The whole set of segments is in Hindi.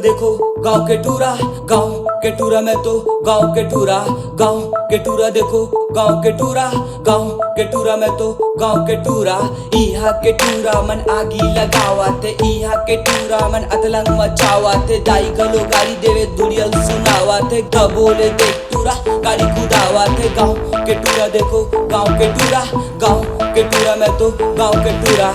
देखो गाँव के टूरा, गाँव के टूरा में तो गाँव के टूरा, गाँव के टूरा देखो गाँव के टूरा, गाँव के टूरा में तो गाँव के टूरा। इहा के टूरा मन आगी लगावा थे, इहा के टूरा मन अतलंग मचावा थे। दाई गलो गाड़ी देवे दुरियल सुनावा थे, बोले देख टूरा गाड़ी कुदावा थे। गाँव के टूरा देखो गाँव के टूरा, गाँव के टूरा में तो गाँव के टूरा।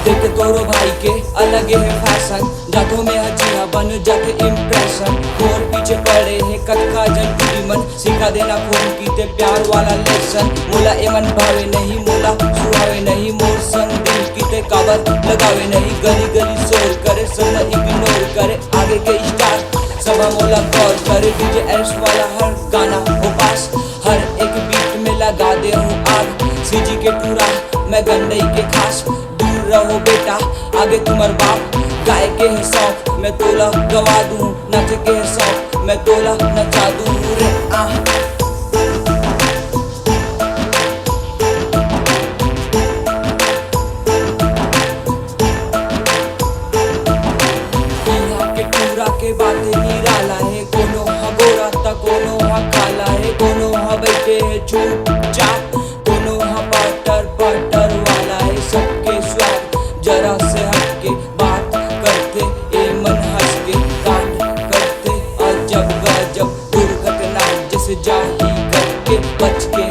देखे तोरो भाई के अलग है फैशन, जाठों में हजिया बन जाके इम्प्रेशन। और पीछे पड़े है कटका जन टूरी मन, सिखा देना कौन की ते प्यार वाला लेसन। मोला एमन भावे नहीं, मोला सुहावे नहीं, मोर संग दिल की ते काबर लगावे नहीं। गली गली शोर करे सब इग्नोर करे, आगे के स्टार सब मोला गौर करे। डीजे एस वाला हर गाना हो पास, हर एक बीट में लगा दे हूँ आग। सीजी के टूरा मैं गंडई के खास, रहो बेटा आगे तुम्हार बाप। गाय के है शौक मैं तोला गवा दूं, नाच के है शौक मैं तोला नचा दूं रे आ। यहाँ के टूरा के बातें निराला है, कोनो हा गोरा ता कोनो हा काला है, कोनो हा बैठे है चुपचाप, कोनो हा पटर पटर वाला है। सबके स्वाद जरा से हटके बात करते, ए मन हंस के कांड करते। अजब गजब दुर्घटना जैसे जाही करके बच के